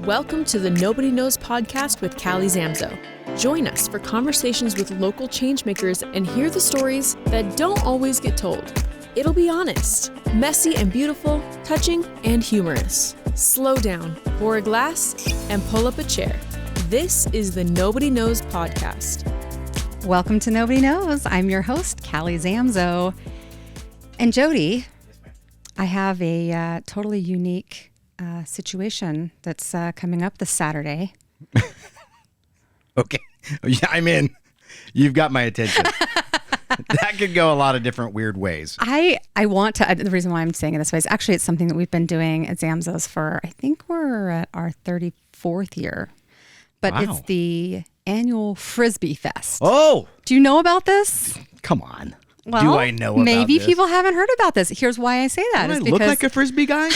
Welcome to the Nobody Knowz podcast with Callie Zamzo. Join us for conversations with local changemakers and hear the stories that don't always get told. It'll be honest, messy and beautiful, touching and humorous. Slow down, pour a glass, and pull up a chair. This is the Nobody Knowz podcast. Welcome to Nobody Knowz. I'm your host, Callie Zamzo. And Jody, I have a totally unique situation that's coming up this Saturday. Okay. Yeah, I'm in. You've got my attention. That could go a lot of different weird ways. I want to, the reason why I'm saying it this way is actually it's something that we've been doing at Zamzo's for, I think we're at our 34th year. But Wow. It's the annual Frisbee Fest. Oh! Do you know about this? Come on. Well, do I know about maybe this? people haven't heard about this. Here's why I say that. Don't I look like a Frisbee guy?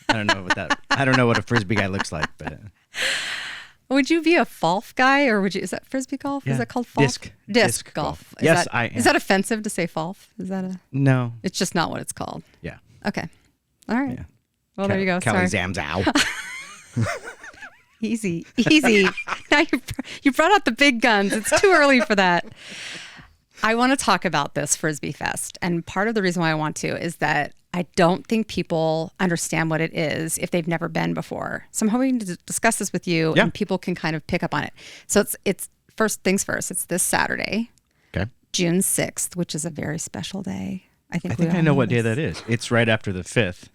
I don't know what a Frisbee guy looks like, but... Would you be a Falf guy, or is that Frisbee golf? Yeah. Is that called Falf? Disc golf. Yes, I am. Is that offensive to say Falf? Is that a... No. It's just not what it's called. Yeah. Okay. All right. Yeah. Well, there you go. Callie Sorry. Zamzow. Easy. Now you brought out the big guns. It's too early for that. I want to talk about this Frisbee Fest. And part of the reason why I want to is that I don't think people understand what it is if they've never been before. So I'm hoping to discuss this with you and people can kind of pick up on it. So it's first things first. It's this Saturday, Okay. June 6th, which is a very special day. I think I know what day that is. It's right after the 5th.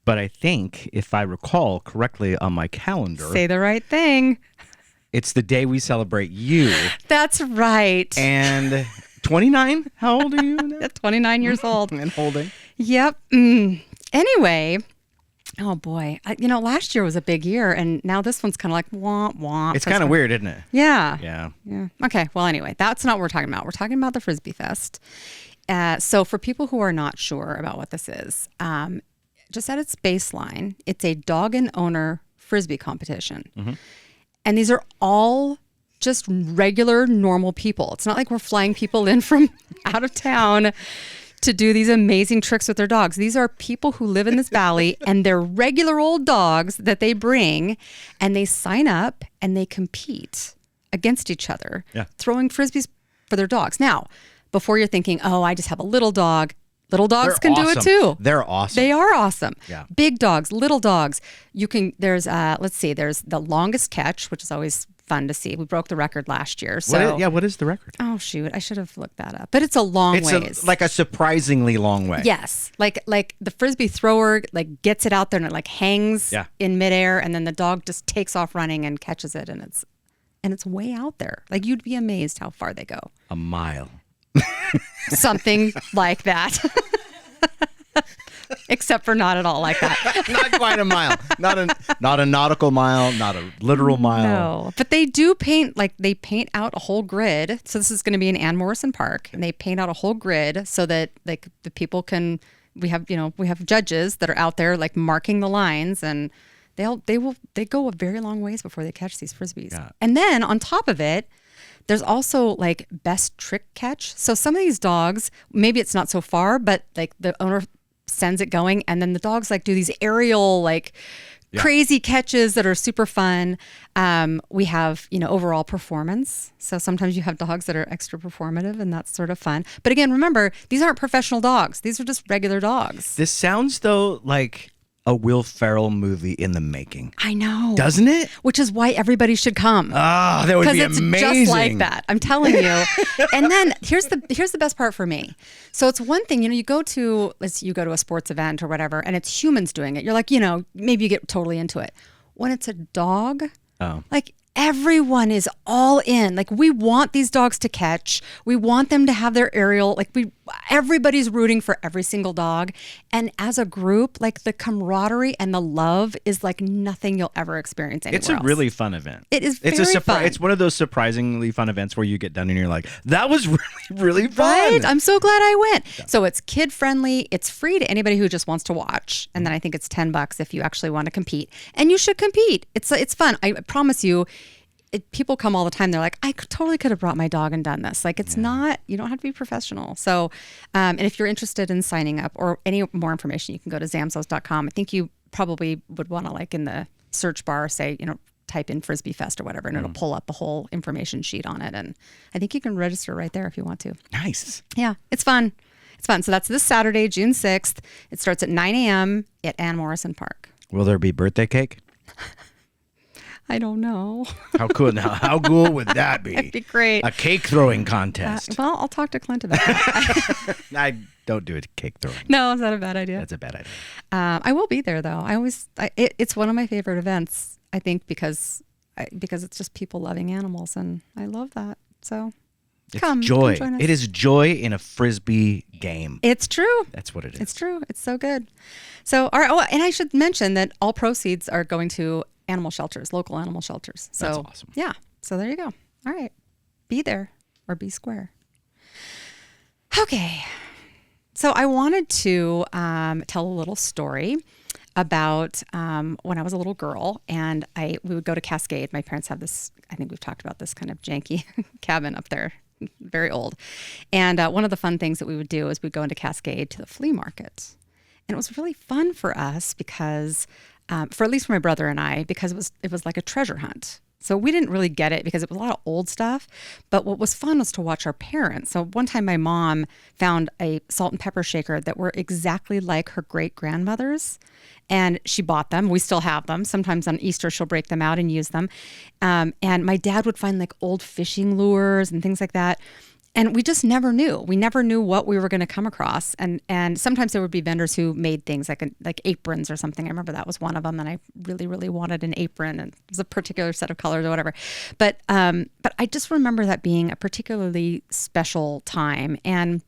But I think, if I recall correctly on my calendar... Say the right thing. It's the day we celebrate you. That's right. And 29? How old are you now? 29 years old. And holding. Yep. Anyway, oh boy. Last year was a big year, and now this one's kind of like womp womp. It's kind of weird, isn't it? Yeah. Yeah. Okay. Well, anyway, that's not what we're talking about. We're talking about the Frisbee Fest. So for people who are not sure about what this is, just at its baseline, it's a dog and owner Frisbee competition. Mm-hmm. And these are all just regular, normal people. It's not like we're flying people in from out of town to do these amazing tricks with their dogs. These are people who live in this valley, and they're regular old dogs that they bring, and they sign up and they compete against each other, throwing Frisbees for their dogs. Now, before you're thinking, oh, I just have a little dog. Little dogs can do it too. They're awesome. They are awesome. Yeah. Big dogs, little dogs. There's there's the longest catch, which is always fun to see. We broke the record last year. So what is the record? Oh shoot, I should have looked that up. But it's a long ways. Like a surprisingly long way. Yes. Like the Frisbee thrower gets it out there and it hangs in midair, and then the dog just takes off running and catches it, and it's way out there. You'd be amazed how far they go. A mile. Something like that. Except for not at all like that. Not quite a mile. Not a nautical mile, not a literal mile. No, but they do paint, they paint out a whole grid. So this is going to be in Ann Morrison Park, and they paint out a whole grid so that the people can, we have judges that are out there marking the lines, and they go a very long ways before they catch these Frisbees. Yeah. And then on top of it, there's also best trick catch. So some of these dogs, maybe it's not so far, but the owner sends it going, and then the dogs do these aerial crazy catches that are super fun. We have overall performance. So sometimes you have dogs that are extra performative, and that's sort of fun. But again, remember, these aren't professional dogs. These are just regular dogs. This sounds though like a Will Ferrell movie in the making. I know. Doesn't it? Which is why everybody should come. Oh, that would be amazing. Because it's just like that. I'm telling you. And then here's the best part for me. So it's one thing, you go to a sports event or whatever, and it's humans doing it. You're maybe you get totally into it. When it's a dog, everyone is all in. We want these dogs to catch. We want them to have their aerial. Everybody's rooting for every single dog. And as a group, the camaraderie and the love is nothing you'll ever experience anywhere else. It's a really fun event. It is very fun. It's one of those surprisingly fun events where you get done and you're like, that was really, really fun. Right? I'm so glad I went. Yeah. So it's kid friendly. It's free to anybody who just wants to watch. And then I think it's $10 if you actually want to compete. And you should compete. It's fun. I promise you. People come all the time. They're like, I totally could have brought my dog and done this. It's not, you don't have to be professional. So, and if you're interested in signing up or any more information, you can go to zamzos.com. I think you probably would want to in the search bar, say, type in Frisbee Fest or whatever, and it'll pull up a whole information sheet on it. And I think you can register right there if you want to. Nice. Yeah, it's fun. It's fun. So that's this Saturday, June 6th. It starts at 9 a.m. at Ann Morrison Park. Will there be birthday cake? I don't know. How cool! Now, how cool would that be? That'd be great. A cake throwing contest. Well, I'll talk to Clint about that. I don't do a cake throwing. No, is that a bad idea? That's a bad idea. I will be there though. It's one of my favorite events. I think because it's just people loving animals, and I love that. So It's come joy. join us. It is joy in a Frisbee game. It's true. That's what it is. It's true. It's so good. So, all right. Oh, and I should mention that all proceeds are going to animal shelters, local animal shelters. So, That's awesome. Yeah. So there you go. All right. Be there or be square. Okay. So I wanted to tell a little story about when I was a little girl, and we would go to Cascade. My parents have this, I think we've talked about this kind of janky cabin up there, very old. And one of the fun things that we would do is we'd go into Cascade to the flea market. And it was really fun for us because, for at least for my brother and I, because it was like a treasure hunt. So we didn't really get it because it was a lot of old stuff. But what was fun was to watch our parents. So one time my mom found a salt and pepper shaker that were exactly like her great grandmother's. And she bought them. We still have them. Sometimes on Easter, she'll break them out and use them. And my dad would find like old fishing lures and things like that. And we just never knew. We never knew what we were going to come across. And sometimes there would be vendors who made things like aprons or something. I remember that was one of them. And I really, really wanted an apron, and it was a particular set of colors or whatever. But I just remember that being a particularly special time and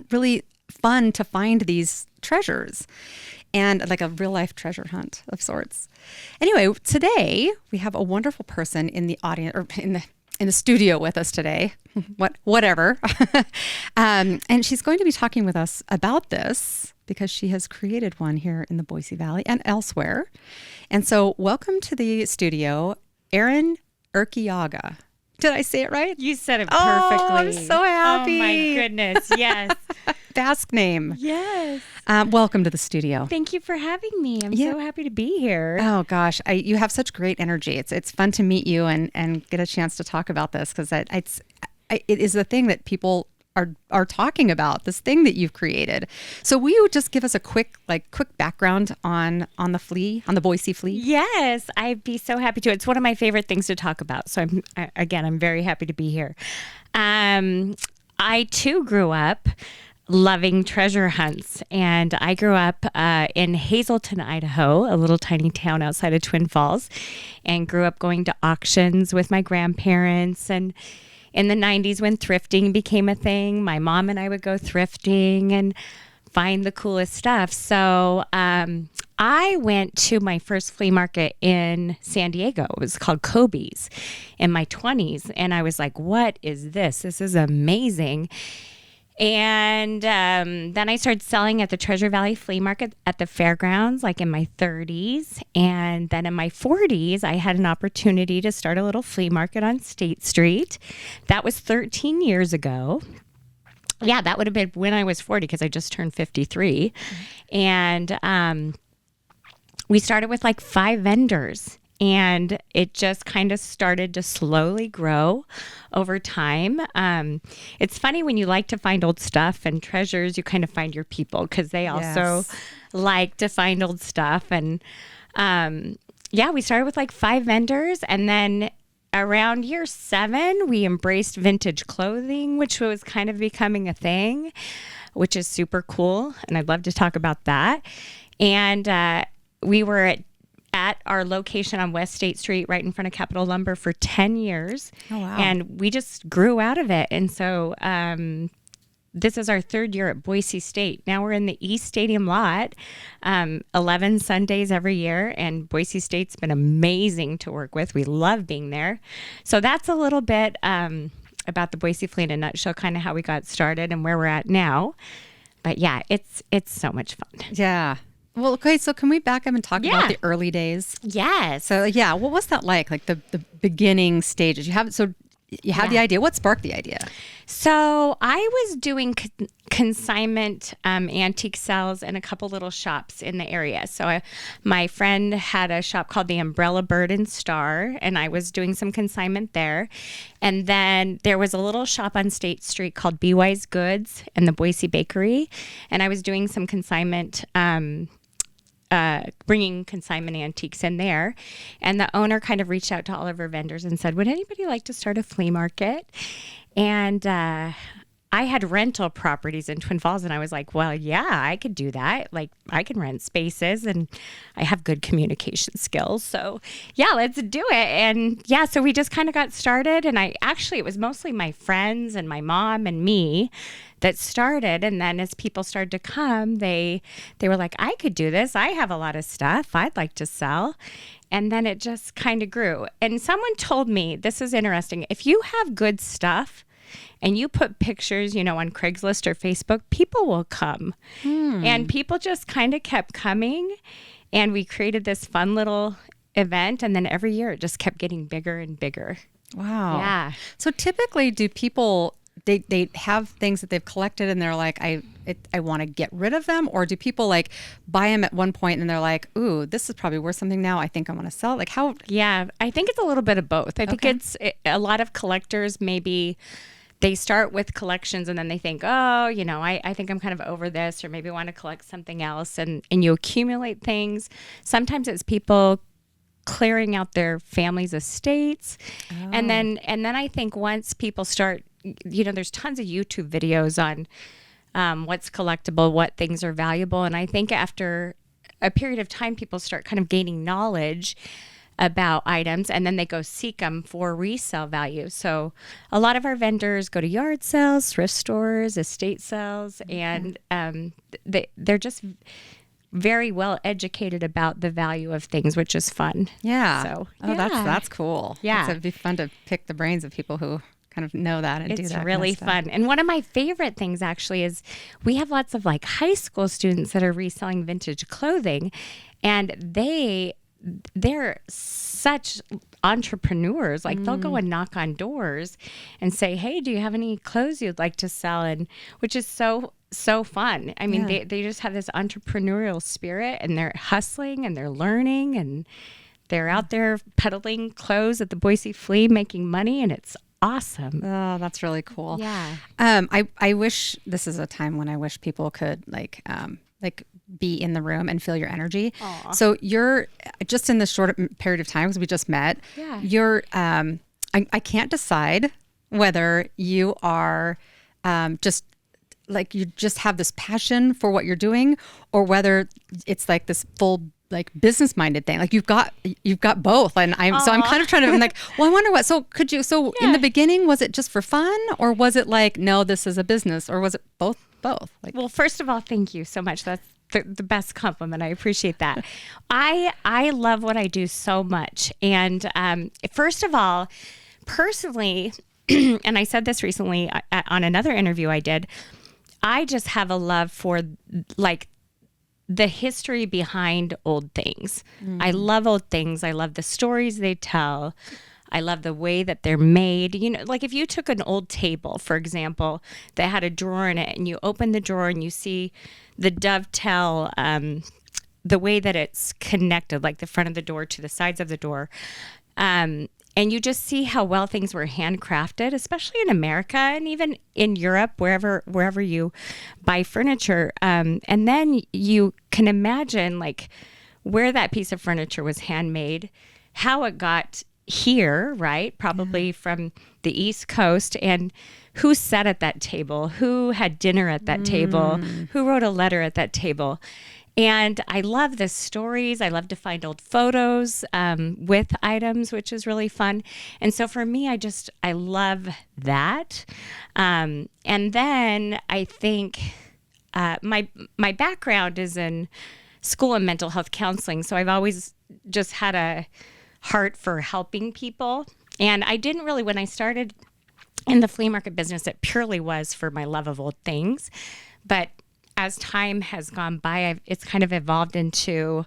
really fun to find these treasures, and like a real life treasure hunt of sorts. Anyway, today we have a wonderful person in the audience, or in the studio with us today, whatever. And she's going to be talking with us about this because she has created one here in the Boise Valley and elsewhere. And so welcome to the studio, Erinn Urquiaga. Did I say it right? You said it perfectly. Oh, I'm so happy. Oh my goodness. Yes. Basque name. Yes. Welcome to the studio. Thank you for having me. I'm so happy to be here. Oh gosh, you have such great energy. It's fun to meet you and get a chance to talk about this because it is the thing that people are talking about, this thing that you've created. So will you just give us a quick background on the Boise Flea? Yes, I'd be so happy to. It's one of my favorite things to talk about. So I'm very happy to be here. I too grew up loving treasure hunts, and I grew up in Hazelton, Idaho, a little tiny town outside of Twin Falls, and grew up going to auctions with my grandparents. And in the 90s, when thrifting became a thing, my mom and I would go thrifting and find the coolest stuff. So I went to my first flea market in San Diego. It was called Kobe's in my 20s. And I was like, what is this? This is amazing. And then I started selling at the Treasure Valley Flea Market at the fairgrounds, like in my 30s. And then in my 40s, I had an opportunity to start a little flea market on State Street. That was 13 years ago. Yeah, that would have been when I was 40 because I just turned 53. And we started with like 5 vendors. And it just kind of started to slowly grow over time. It's funny when you like to find old stuff and treasures, you kind of find your people because they also like to find old stuff. And we started with like 5 vendors. And then around year 7, we embraced vintage clothing, which was kind of becoming a thing, which is super cool. And I'd love to talk about that. And we were at our location on West State Street, right in front of Capitol Lumber, for 10 years. Oh, wow. And we just grew out of it. And so this is our 3rd year at Boise State. Now we're in the East Stadium lot, 11 Sundays every year. And Boise State's been amazing to work with. We love being there. So that's a little bit about the Boise Flea in a nutshell, kind of how we got started and where we're at now. But yeah, it's so much fun. Yeah. Well, okay, so can we back up and talk about the early days? Yes. So, what was that like the beginning stages? You have so you had the idea. What sparked the idea? So I was doing consignment antique sales in a couple little shops in the area. So my friend had a shop called the Umbrella Bird and Star, and I was doing some consignment there. And then there was a little shop on State Street called Be Wise Goods and the Boise Bakery, and I was doing some consignment bringing consignment antiques in there. And the owner kind of reached out to all of her vendors and said, would anybody like to start a flea market? And I had rental properties in Twin Falls, and I was like, well, yeah, I could do that. Like, I can rent spaces, and I have good communication skills. So yeah, let's do it. And yeah, so we just kind of got started. And it was mostly my friends and my mom and me that started. And then as people started to come, they were like, I could do this. I have a lot of stuff I'd like to sell. And then it just kind of grew. And someone told me, this is interesting, if you have good stuff and you put pictures, on Craigslist or Facebook, people will come. And people just kind of kept coming. And we created this fun little event. And then every year it just kept getting bigger and bigger. Wow. Yeah. So typically, do people, they have things that they've collected and they're like, I want to get rid of them? Or do people like buy them at one point and they're like, ooh, this is probably worth something now. I think I want to sell it. Like how? Yeah, I think it's a little bit of both. I think it's a lot of collectors maybe they start with collections and then they think, oh, I think I'm kind of over this, or maybe want to collect something else. And you accumulate things. Sometimes it's people clearing out their family's estates. Oh. And then I think once people start, there's tons of YouTube videos on what's collectible, what things are valuable. And I think after a period of time, people start kind of gaining knowledge about items, and then they go seek them for resale value. So a lot of our vendors go to yard sales, thrift stores, estate sales, and they're just very well educated about the value of things, which is fun. Yeah. So that's cool. Yeah. It'd be fun to pick the brains of people who kind of know that and do that. It's really fun. And one of my favorite things actually is we have lots of like high school students that are reselling vintage clothing, and they're such entrepreneurs. Like they'll go and knock on doors and say, hey, do you have any clothes you'd like to sell? And which is so fun. I mean, they just have this entrepreneurial spirit, and they're hustling and they're learning, and they're out there peddling clothes at the Boise Flea making money, and it's awesome. Oh, that's really cool. Yeah. I wish this is a time when I wish people could like be in the room and feel your energy. Aww. So you're just in this short period of time, because we just met. Yeah. You're I can't decide whether you are just like you just have this passion for what you're doing, or whether it's like this full like business minded thing. Like you've got both. And I'm kind of trying to, I'm like, well, I wonder in the beginning, was it just for fun, or was it like, no, this is a business, or was it both? Like, well, first of all, thank you so much. That's the best compliment. I appreciate that. I love what I do so much. And first of all, personally, and I said this recently on another interview I did, I just have a love for like the history behind old things. I love old things. I love the stories they tell. I love the way that they're made. Like if you took an old table, for example, that had a drawer in it, and you open the drawer and you see the dovetail, the way that it's connected, like the front of the door to the sides of the door. And you just see how well things were handcrafted, especially in America and even in Europe, wherever you buy furniture. And then you can imagine like where that piece of furniture was handmade, how it got here, right? Probably from the East Coast, and who sat at that table, who had dinner at that table, who wrote a letter at that table. And I love the stories. I love to find old photos with items, which is really fun. And so for me, I love that. And then I think my background is in school and mental health counseling. So I've always just had a heart for helping people. And I didn't really, when I started in the flea market business, it purely was for my love of old things. But as time has gone by, it's kind of evolved into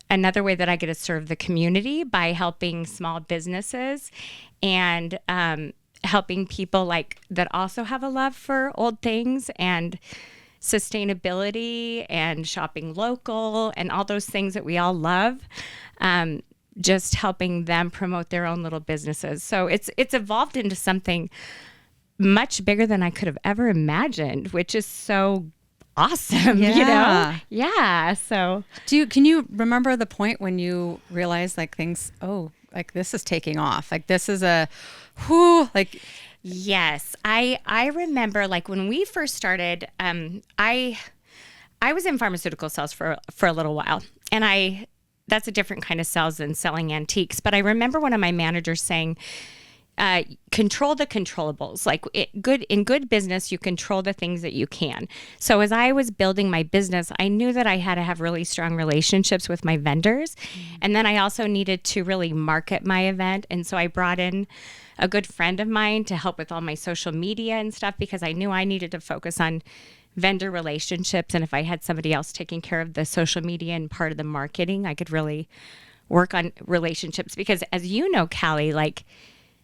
another way that I get to serve the community by helping small businesses and helping people like that also have a love for old things and sustainability and shopping local and all those things that we all love. Just helping them promote their own little businesses. So it's evolved into something much bigger than I could have ever imagined, which is so awesome, you know? Yeah. So can you remember the point when you realized like things, like this is taking off, like this is yes, I remember like when we first started, I was in pharmaceutical sales for a little while, and that's a different kind of sales than selling antiques. But I remember one of my managers saying, control the controllables. Like in good business, you control the things that you can. So as I was building my business, I knew that I had to have really strong relationships with my vendors. And then I also needed to really market my event. And so I brought in a good friend of mine to help with all my social media and stuff, because I knew I needed to focus on vendor relationships. And if I had somebody else taking care of the social media and part of the marketing, I could really work on relationships. Because as you know, Callie, like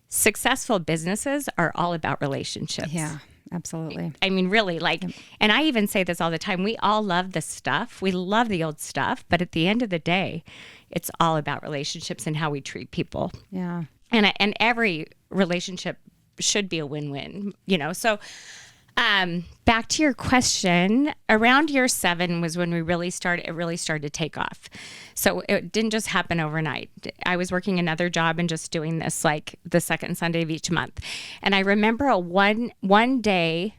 successful businesses are all about relationships. Yeah, absolutely. I mean, really, like, and I even say this all the time, we all love the stuff. We love the old stuff. But at the end of the day, it's all about relationships and how we treat people. Yeah. And every relationship should be a win-win, you know? So back to your question, around year 7 was when it really started to take off. So it didn't just happen overnight. I was working another job and just doing this like the second Sunday of each month. And I remember one day,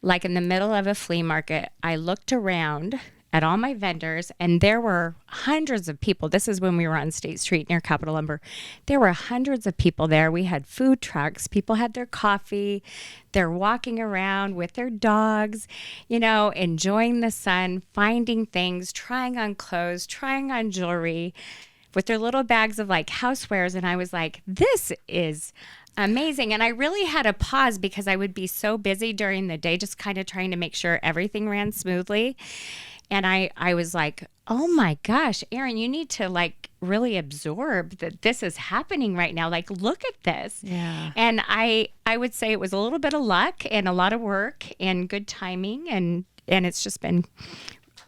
like in the middle of a flea market, I looked around at all my vendors, and there were hundreds of people. This is when we were on State Street near Capitol Lumber. There were hundreds of people there. We had food trucks. People had their coffee. They're walking around with their dogs, you know, enjoying the sun, finding things, trying on clothes, trying on jewelry with their little bags of like housewares. And I was like, this is amazing. And I really had to pause because I would be so busy during the day, just kind of trying to make sure everything ran smoothly. And I was like, oh my gosh, Erinn, you need to like really absorb that this is happening right now. Like, look at this. Yeah. And I would say it was a little bit of luck and a lot of work and good timing. And it's just been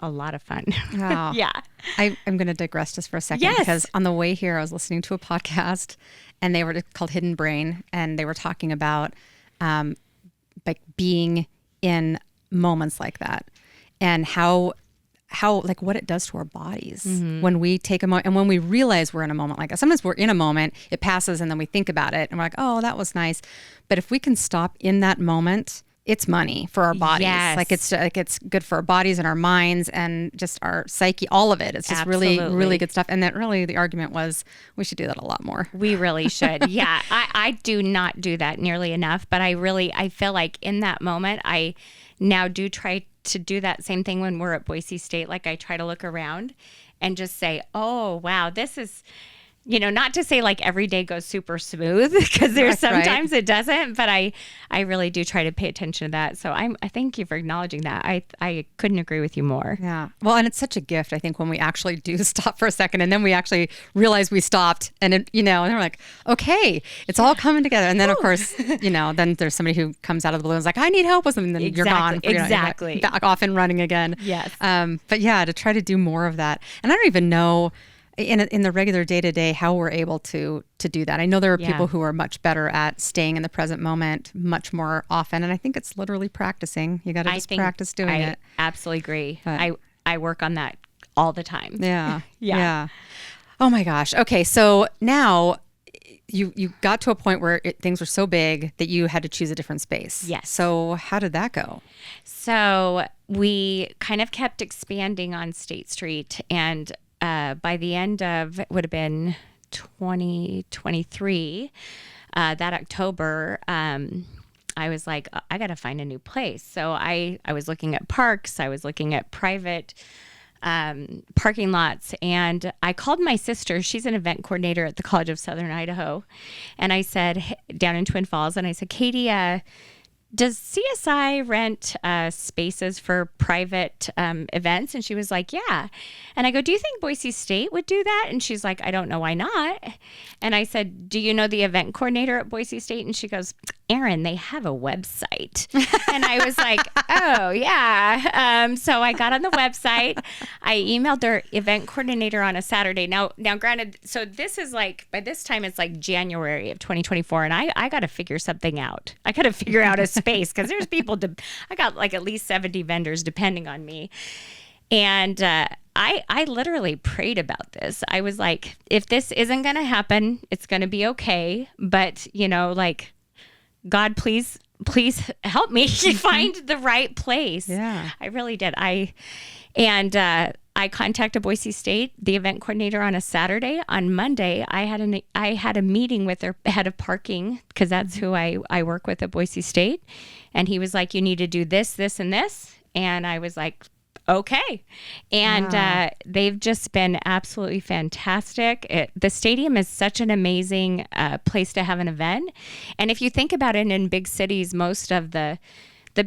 a lot of fun. Wow. Yeah. I'm going to digress just for a second. Yes. Because on the way here, I was listening to a podcast, and they were called Hidden Brain. And they were talking about like being in moments like that, and how like what it does to our bodies when we take a moment, and when we realize we're in a moment like that. Sometimes we're in a moment, it passes, and then we think about it and we're like, oh, that was nice. But if we can stop in that moment, it's money for our bodies. Yes. Like it's good for our bodies and our minds and just our psyche, all of it. It's just really, really good stuff. And that really, the argument was we should do that a lot more. We really should. Yeah. I do not do that nearly enough, but I feel like in that moment, I now do try to do that same thing when we're at Boise State. Like I try to look around and just say, oh, wow, this is, you know, not to say like every day goes super smooth, because there's sometimes it doesn't, but I really do try to pay attention to that. So I thank you for acknowledging that. I couldn't agree with you more. Yeah. Well, and it's such a gift, I think, when we actually do stop for a second, and then we actually realize we stopped, and it, you know, and we're like, okay, it's all coming together. And then of course, you know, then there's somebody who comes out of the blue and is like, I need help with something. And then you're gone. Exactly. Back off and running again. Yes. But yeah, to try to do more of that. And I don't even know in the regular day-to-day how we're able to do that. I know there are people who are much better at staying in the present moment much more often, and I think it's literally practicing. You got to just practice doing it. I absolutely agree. But I work on that all the time. Yeah. Yeah. Oh my gosh. Okay, so now you got to a point where things were so big that you had to choose a different space. Yes. So how did that go? So we kind of kept expanding on State Street, and by the end of, it would have been 2023, that October, I was like, I got to find a new place. So I was looking at parks. I was looking at private parking lots. And I called my sister. She's an event coordinator at the College of Southern Idaho. And I said, down in Twin Falls, and I said, Katie, does CSI rent spaces for private events? And she was like, yeah. And I go, do you think Boise State would do that? And she's like, I don't know why not. And I said, do you know the event coordinator at Boise State? And she goes, Erinn, they have a website. And I was like, oh, yeah. So I got on the website. I emailed their event coordinator on a Saturday. Now, granted, so this is like, by this time, it's like January of 2024. And I got to figure something out. I got to figure out a space because there's people, I got like at least 70 vendors depending on me. And I literally prayed about this. I was like, if this isn't going to happen, it's going to be okay. But, like, God, please help me find the right place. Yeah. I really did. I contacted Boise State, the event coordinator, on a Saturday. On Monday, I had a meeting with their head of parking because that's who I work with at Boise State. And he was like, you need to do this, this, and this. And I was like, okay. And they've just been absolutely fantastic. The stadium is such an amazing place to have an event. And if you think about it, in big cities, most of the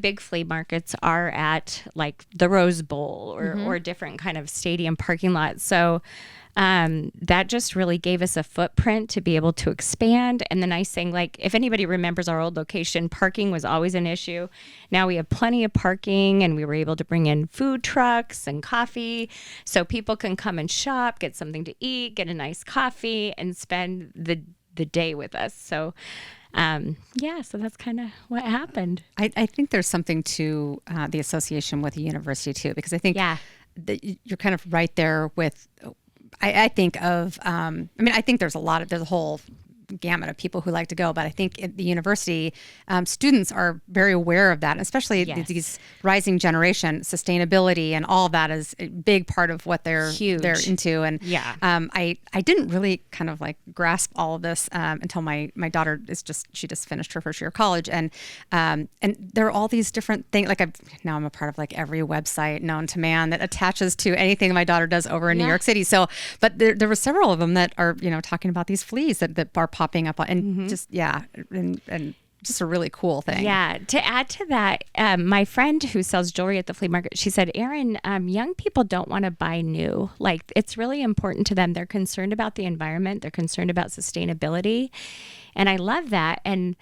big flea markets are at like the Rose Bowl or different kind of stadium parking lots. So that just really gave us a footprint to be able to expand. And the nice thing, like if anybody remembers our old location, parking was always an issue. Now we have plenty of parking, and we were able to bring in food trucks and coffee so people can come and shop, get something to eat, get a nice coffee, and spend the day with us. So so that's kind of what happened. I think there's something to the association with the university too, because I think that you're kind of right there with, I think of, I think there's a whole gamut of people who like to go, but I think at the university, students are very aware of that, especially these rising generation. Sustainability and all of that is a big part of what they're into. And I didn't really kind of like grasp all of this until my daughter she just finished her first year of college, and there are all these different things. Like now I'm a part of like every website known to man that attaches to anything my daughter does over in New York City. So, but there were several of them that are talking about these fleas that are popping up and and just a really cool thing. Yeah. To add to that, my friend who sells jewelry at the flea market, she said, Erinn, young people don't want to buy new. Like, it's really important to them. They're concerned about the environment. They're concerned about sustainability. And I love that. And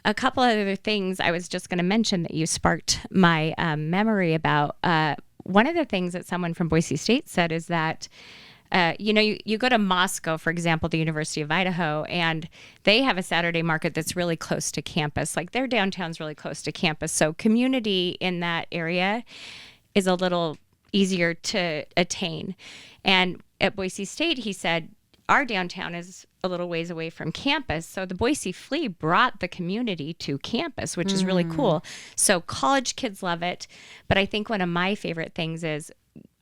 a couple of other things I was just going to mention that you sparked my memory about. One of the things that someone from Boise State said is that you go to Moscow, for example, the University of Idaho, and they have a Saturday market that's really close to campus. Like their downtown's really close to campus. So community in that area is a little easier to attain. And at Boise State, he said, our downtown is a little ways away from campus. So the Boise Flea brought the community to campus, which is really cool. So college kids love it. But I think one of my favorite things is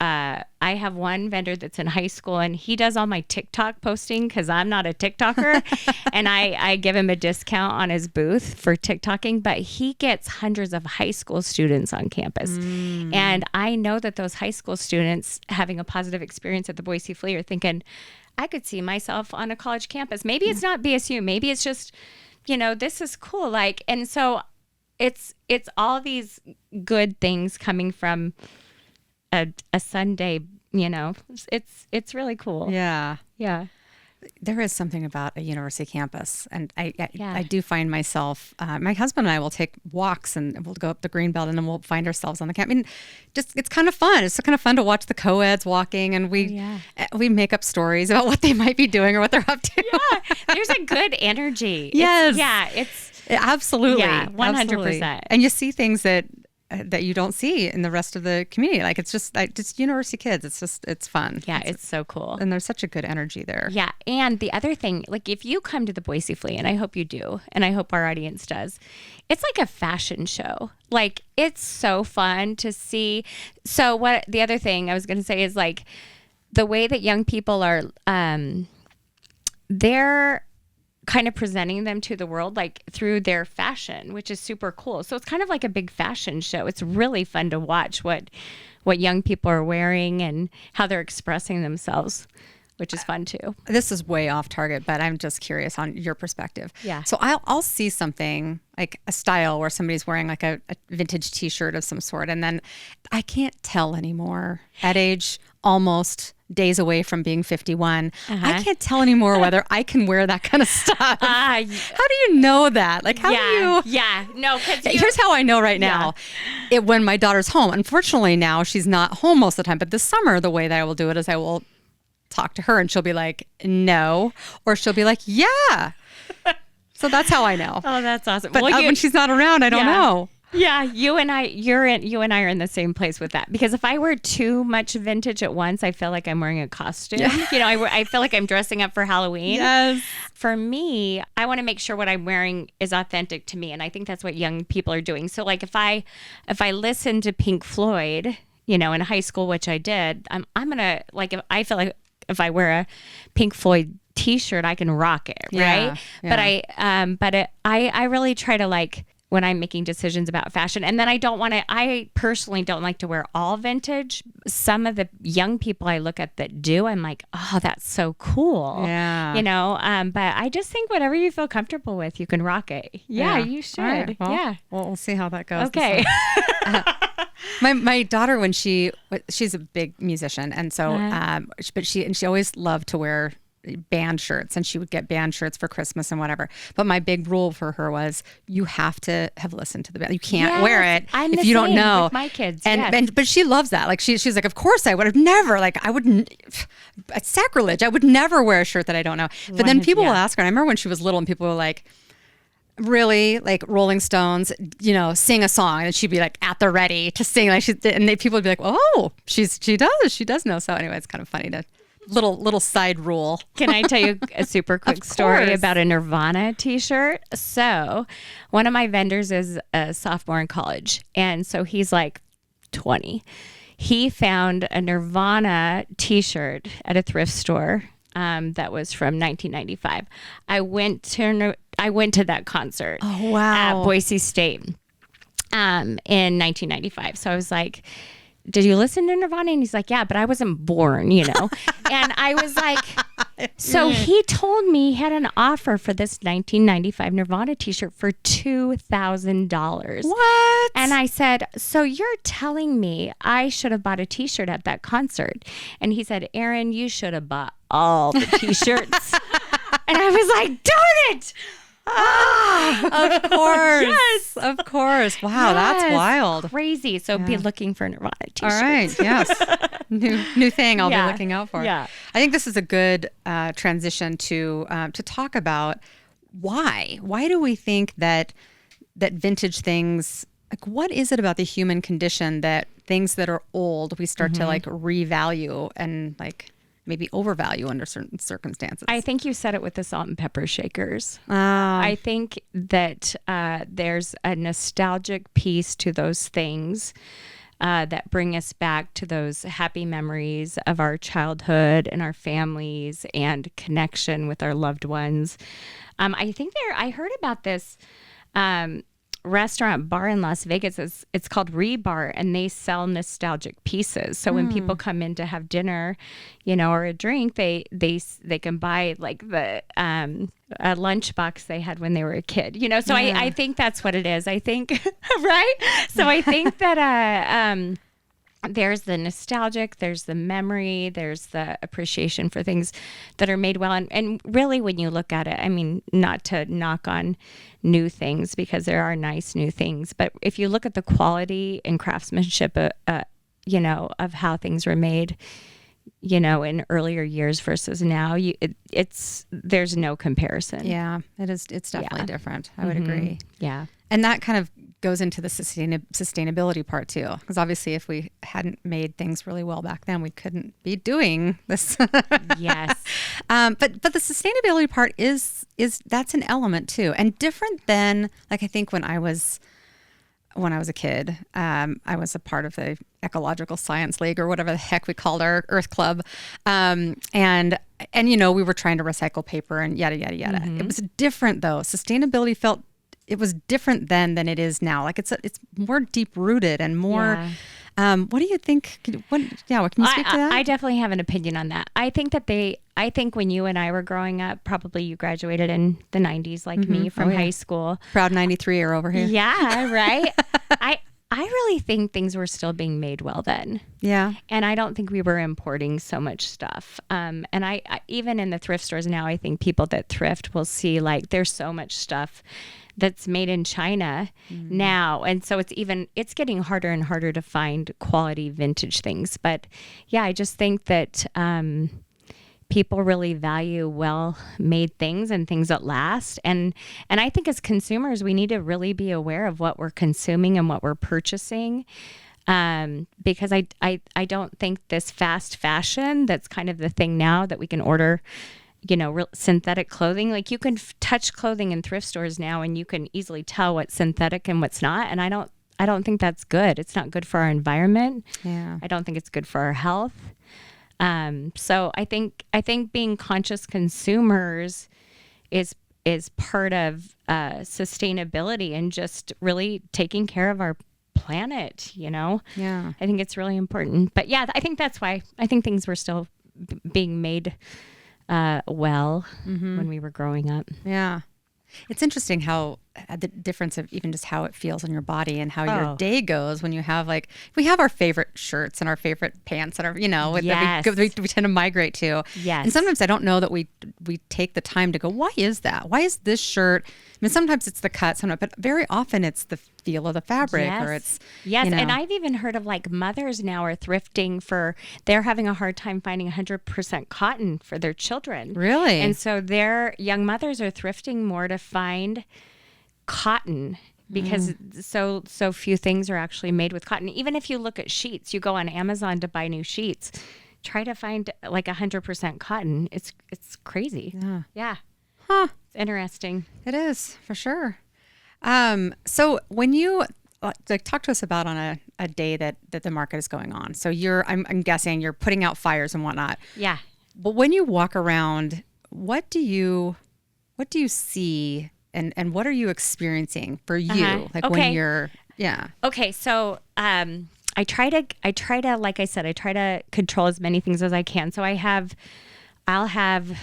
I have one vendor that's in high school, and he does all my TikTok posting because I'm not a TikToker. And I give him a discount on his booth for TikToking, but he gets hundreds of high school students on campus. And I know that those high school students having a positive experience at the Boise Flea are thinking, I could see myself on a college campus. Maybe it's not BSU. Maybe it's just, this is cool. Like, and so it's all these good things coming from a Sunday, it's really cool. Yeah. Yeah. There is something about a university campus. And I do find myself, my husband and I will take walks and we'll go up the Greenbelt and then we'll find ourselves on the campus. It's kind of fun. It's kind of fun to watch the co-eds walking, and we make up stories about what they might be doing or what they're up to. Yeah. There's a good energy. Yes. It's absolutely. Yeah, 100%. And you see things that you don't see in the rest of the community. Like it's just university kids. It's fun. Yeah, it's so cool. And there's such a good energy there. Yeah. And the other thing, like if you come to the Boise Flea, and I hope you do, and I hope our audience does, it's like a fashion show. Like it's so fun to see. So what the other thing I was going to say is like the way that young people are, they're kind of presenting them to the world like through their fashion, which is super cool. So it's kind of like a big fashion show. It's really fun to watch what young people are wearing and how they're expressing themselves. which is fun too. This is way off target, but I'm just curious on your perspective. Yeah. So I'll see something like a style where somebody's wearing like a vintage t-shirt of some sort. And then I can't tell anymore at age almost days away from being 51. I can't tell anymore whether I can wear that kind of stuff. How do you know that? Like, how do you? Yeah. No, because Here's how I know right now. When my daughter's home, unfortunately now she's not home most of the time, but this summer, the way that I will do it is I will talk to her and she'll be like, no, or she'll be like, yeah. So that's how I know. Oh, that's awesome. But when she's not around, I don't know. Yeah, you and I are in the same place with that, because if I wear too much vintage at once, I feel like I'm wearing a costume. Yeah. You know, I feel like I'm dressing up for Halloween. Yes. For me, I want to make sure what I'm wearing is authentic to me, and I think that's what young people are doing. So, like, if I listen to Pink Floyd, you know, in high school, which I did, I'm gonna, like, I feel like if I wear a Pink Floyd T-shirt, I can rock it, right? Yeah. But I really try to, like, when I'm making decisions about fashion. And then I personally don't like to wear all vintage. Some of the young people I look at that do, I'm like, oh, that's so cool. Yeah. You know, but I just think whatever you feel comfortable with, you can rock it. Yeah, you should. Right, well, yeah. Well, we'll see how that goes. Okay. My daughter, when she's a big musician, and so, but she always loved to wear band shirts, and she would get band shirts for Christmas and whatever. But my big rule for her was you have to have listened to the band. You can't wear it if you don't know. With my kids, but she loves that. Like she's like, of course I would have never. Like I wouldn't. It's sacrilege. I would never wear a shirt that I don't know. But then people will ask her. And I remember when she was little, and people were like, really, like Rolling Stones, you know, sing a song, and she'd be like at the ready to sing, like people would be like, oh, she does know. So anyway, it's kind of funny to. Little side rule. Can I tell you a super quick story about a Nirvana t-shirt? So one of my vendors is a sophomore in college, and so he's like 20. He found a Nirvana t-shirt at a thrift store that was from 1995. I went to that concert. Oh, wow. At Boise State in 1995. So I was like, did you listen to Nirvana? And he's like, yeah, but I wasn't born, you know. And I was like, so he told me he had an offer for this 1995 Nirvana t-shirt for $2,000. What? And I said, so you're telling me I should have bought a t-shirt at that concert? And he said, Erinn, you should have bought all the t-shirts. And I was like, darn it. Of course. Yes. Of course. Wow, yes. That's wild. Crazy. So be looking for Nirvana t-shirts. All right. Yes. New thing I'll be looking out for. Yeah. I think this is a good transition to talk about why. Why do we think that vintage things, like what is it about the human condition that things that are old we start to like revalue and like maybe overvalue under certain circumstances? I think you said it with the salt and pepper shakers. Oh. I think that there's a nostalgic piece to those things that bring us back to those happy memories of our childhood and our families and connection with our loved ones. I heard about this restaurant bar in Las Vegas. It's called Rebar, and they sell nostalgic pieces. So when people come in to have dinner, you know, or a drink, they can buy like the a lunchbox they had when they were a kid, you know. So I think that's what it is. I think right. So I think that there's the nostalgic, there's the memory, there's the appreciation for things that are made well. And really, when you look at it, I mean, not to knock on new things, because there are nice new things, but if you look at the quality and craftsmanship, you know, of how things were made, you know, in earlier years versus now, there's no comparison. Yeah, it is. It's definitely different. I would agree. Yeah. And that kind of goes into the sustainability part too, because obviously if we hadn't made things really well back then, we couldn't be doing this. Yes. But the sustainability part is that's an element too, and different than, like, I think when I was a kid, I was a part of the Ecological Science League, or whatever the heck we called our Earth Club. And you know, we were trying to recycle paper and yada, yada, yada. It was different though. Sustainability it was different then than it is now. Like it's more deep rooted and more, what do you think? Can you speak to that? I definitely have an opinion on that. I think that I think when you and I were growing up, probably you graduated in the 90s like me from high school. Proud 93-year over here. Yeah, right. I really think things were still being made well then. Yeah. And I don't think we were importing so much stuff. And I even in the thrift stores now, I think people that thrift will see like there's so much stuff that's made in China now. And so it's getting harder and harder to find quality vintage things. But yeah, I just think that people really value well-made things and things that last. And I think as consumers, we need to really be aware of what we're consuming and what we're purchasing. Because I don't think this fast fashion, that's kind of the thing now that we can order, synthetic clothing. Like you can touch clothing in thrift stores now and you can easily tell what's synthetic and what's not. And I don't think that's good. It's not good for our environment. Yeah. I don't think it's good for our health. So I think being conscious consumers is part of sustainability and just really taking care of our planet, Yeah. I think it's really important. But yeah, I think that's why I think things were still being made when we were growing up. Yeah. It's interesting how the difference of even just how it feels on your body and how your day goes when you have we have our favorite shirts and our favorite pants and our, Yes. that we tend to migrate to. Yes. And sometimes I don't know that we take the time to go, why is that? Why is this shirt? I mean, sometimes it's the cut, but very often it's the feel of the fabric or it's, Yes. And I've even heard of mothers now are thrifting they're having a hard time finding 100% cotton for their children. Really? And so their young mothers are thrifting more to find cotton because so few things are actually made with cotton. Even if you look at sheets, you go on Amazon to buy new sheets, try to find 100% cotton. It's crazy. Yeah. Huh. It's interesting. It is for sure. So when you talk to us about on a day that the market is going on, so I'm guessing you're putting out fires and whatnot. Yeah. But when you walk around, what do you see and what are you experiencing for you? When you're, yeah. Okay. So, I try to, like I said, I try to control as many things as I can. So I'll have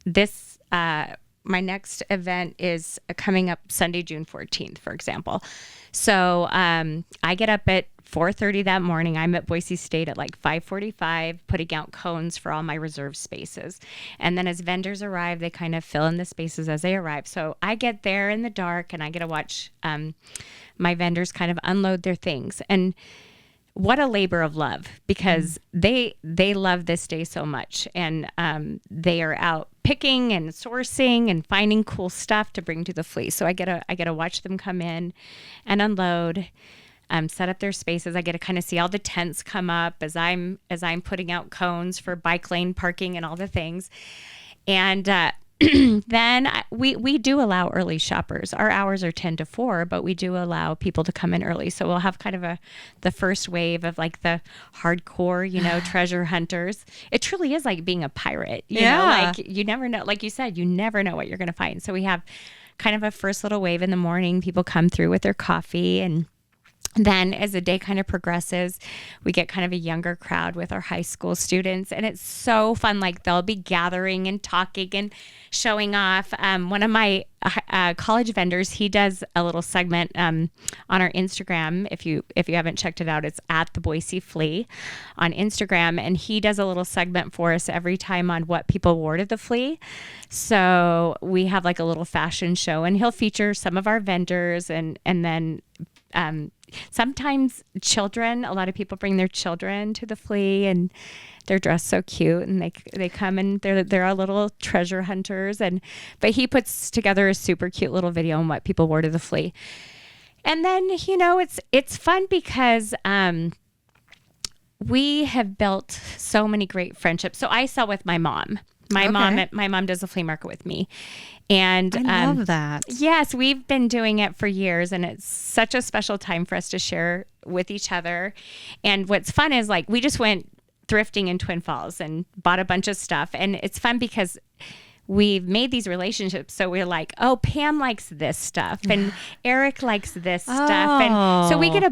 this, my next event is coming up Sunday, June 14th, for example. So, I get up at 4:30 that morning. I'm at Boise State at 5:45, putting out cones for all my reserved spaces. And then as vendors arrive, they kind of fill in the spaces as they arrive. So I get there in the dark and I get to watch my vendors kind of unload their things. And what a labor of love, because they love this day so much. And they are out picking and sourcing and finding cool stuff to bring to the flea. So I get to watch them come in and unload. Set up their spaces. I get to kind of see all the tents come up as I'm putting out cones for bike lane parking and all the things. And then we do allow early shoppers. Our hours are 10 to 4, but we do allow people to come in early. So we'll have kind of the first wave of the hardcore, treasure hunters. It truly is like being a pirate. You know, you never know. Like you said, you never know what you're going to find. So we have kind of a first little wave in the morning. People come through with their coffee, and then as the day kind of progresses, we get kind of a younger crowd with our high school students, and it's so fun. They'll be gathering and talking and showing off. One of my college vendors, he does a little segment on our Instagram. If you haven't checked it out, it's at the Boise Flea on Instagram, and he does a little segment for us every time on what people wore to the flea. So we have a little fashion show, and he'll feature some of our vendors, and then sometimes children. A lot of people bring their children to the flea, and they're dressed so cute, and they come and they're our little treasure hunters. But he puts together a super cute little video on what people wore to the flea. And then it's fun because we have built so many great friendships. So I sell with my mom. My mom does a flea market with me. And I love that. Yes, we've been doing it for years, and it's such a special time for us to share with each other. And what's fun is we just went thrifting in Twin Falls and bought a bunch of stuff. And it's fun because we've made these relationships. So we're like, oh, Pam likes this stuff and Eric likes this stuff. And so we get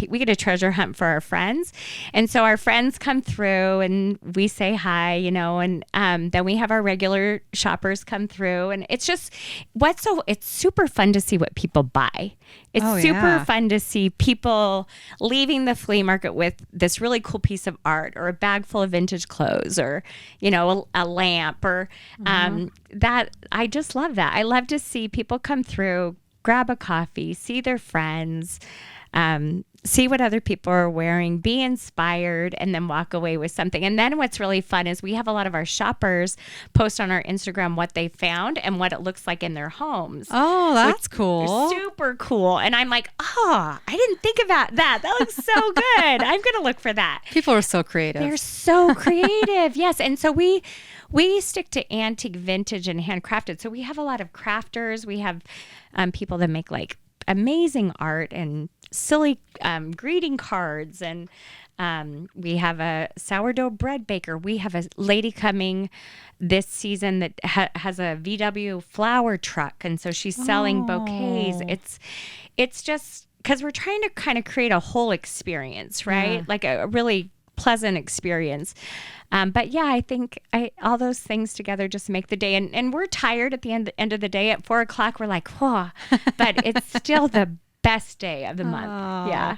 we get a treasure hunt for our friends. And so our friends come through and we say hi, and then we have our regular shoppers come through. And it's just it's super fun to see what people buy. It's super fun to see people leaving the flea market with this really cool piece of art or a bag full of vintage clothes or, a lamp or that. I just love that. I love to see people come through, grab a coffee, see their friends, see what other people are wearing, be inspired, and then walk away with something. And then what's really fun is we have a lot of our shoppers post on our Instagram what they found and what it looks like in their homes. Oh, that's cool. Super cool. And I'm like, I didn't think about that. That looks so good. I'm going to look for that. People are so creative. They're so creative. Yes. And so we stick to antique, vintage, and handcrafted. So we have a lot of crafters. We have people that make like amazing art and silly greeting cards, and we have a sourdough bread baker. We have a lady coming this season that has a VW flower truck, and so she's selling bouquets. It's just because we're trying to kind of create a whole experience, right? Like a really pleasant experience. But yeah, I think all those things together just make the day. And we're tired at the end of the day. At 4:00, we're like, whoa, but it's still the best day of the month. Yeah.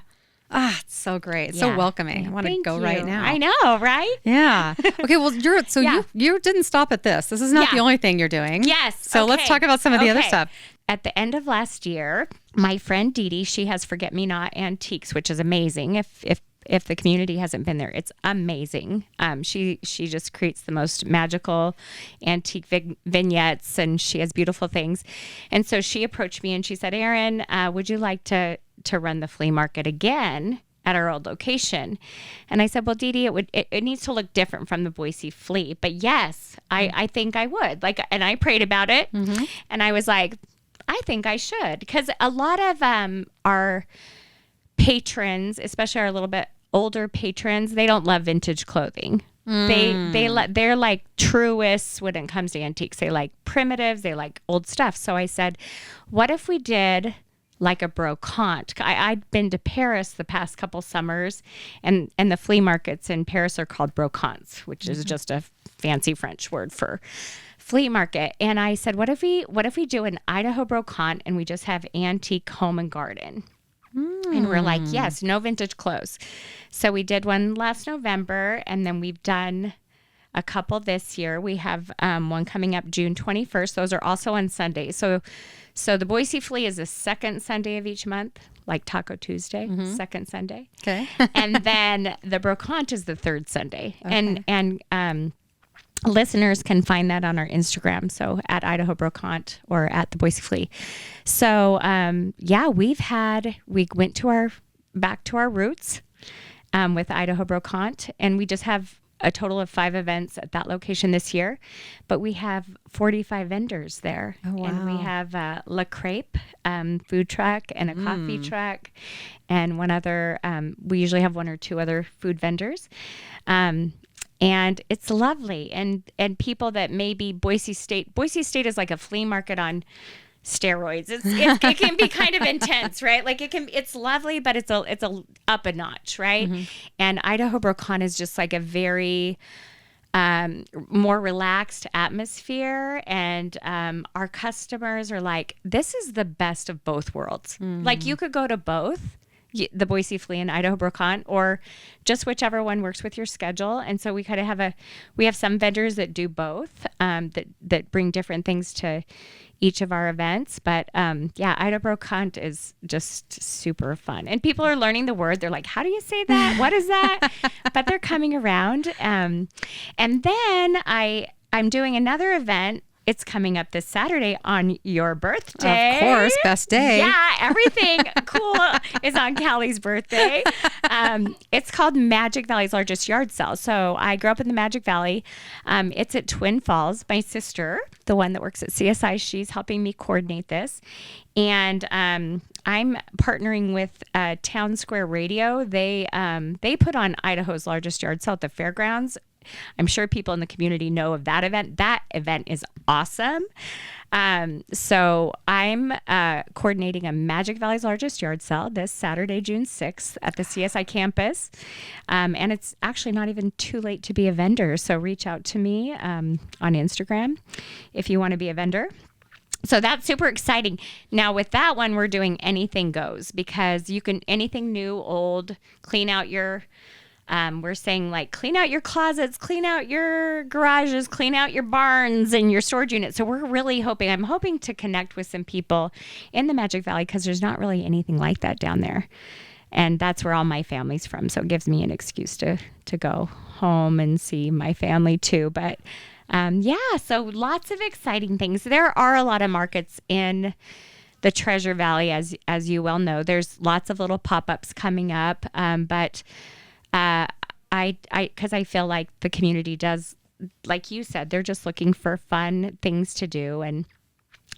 It's so great. It's so welcoming. I want to go right now. I know, right? Yeah. Okay. Well, you didn't stop at this. This is not the only thing you're doing. Yes. So let's talk about some of the other stuff. At the end of last year, my friend Dee Dee, she has Forget Me Not Antiques, which is amazing. If the community hasn't been there, it's amazing. She just creates the most magical antique vignettes, and she has beautiful things. And so she approached me and she said, Erinn, would you like to run the flea market again at our old location? And I said, well, Dee Dee, it needs to look different from the Boise Flea. But yes, I think I would. And I prayed about it. Mm-hmm. And I was like, I think I should. Because a lot of our patrons, especially our little bit older patrons, they don't love vintage clothing. They're like truists when it comes to antiques. They like primitives. They like old stuff. So I said, what if we did like a brocante? I'd been to Paris the past couple summers, and the flea markets in Paris are called brocantes, which is just a fancy French word for flea market. And I said, what if we do an Idaho brocante and we just have antique home and garden? And we're like, yes, no vintage clothes. So we did one last November, and then we've done a couple this year. We have one coming up June 21st. Those are also on Sundays. So the Boise Flea is the second Sunday of each month, like Taco Tuesday, second Sunday. Okay. And then the brocante is the third Sunday. Okay. And listeners can find that on our Instagram, so at Idaho Brocante or at the Boise Flea. So we went back to our roots with Idaho Brocante, and we just have a total of 5 events at that location this year, but we have 45 vendors there. Oh, wow. And we have La Crepe food truck and a coffee truck and one other, we usually have 1 or 2 other food vendors. And it's lovely. And people that maybe Boise State is like a flea market on steroids. It can be kind of intense, right? Like it's lovely, but it's a up a notch, right? Mm-hmm. And Idaho Brocante is just like a very more relaxed atmosphere, and our customers are like, this is the best of both worlds. Mm-hmm. Like you could go to both, the Boise Flea and Idaho Brocante, or just whichever one works with your schedule. And so we kind of we have some vendors that do both, that bring different things to each of our events. But Idaho Brocante is just super fun. And people are learning the word. They're like, how do you say that? What is that? But they're coming around. And then I'm doing another event. It's coming up this Saturday on your birthday. Of course, best day. Yeah, everything cool is on Callie's birthday. It's called Magic Valley's largest yard sale. So I grew up in the Magic Valley. It's at Twin Falls. My sister, the one that works at CSI, she's helping me coordinate this. And I'm partnering with Town Square Radio. They put on Idaho's largest yard sale at the fairgrounds I'm sure people in the community know of that event. That event is awesome. So I'm coordinating a Magic Valley's largest yard sale this Saturday, June 6th at the CSI campus. And it's actually not even too late to be a vendor. So reach out to me on Instagram if you want to be a vendor. So that's super exciting. Now with that one, we're doing anything goes, because you can, anything new, old, clean out your, we're saying like clean out your closets, clean out your garages, clean out your barns and your storage units. So we're really hoping, I'm hoping to connect with some people in the Magic Valley, because there's not really anything like that down there. And that's where all my family's from. So it gives me an excuse to go home and see my family too. But so lots of exciting things. There are a lot of markets in the Treasure Valley, as you well know. There's lots of little pop-ups coming up, because I feel like the community does, like you said, they're just looking for fun things to do, and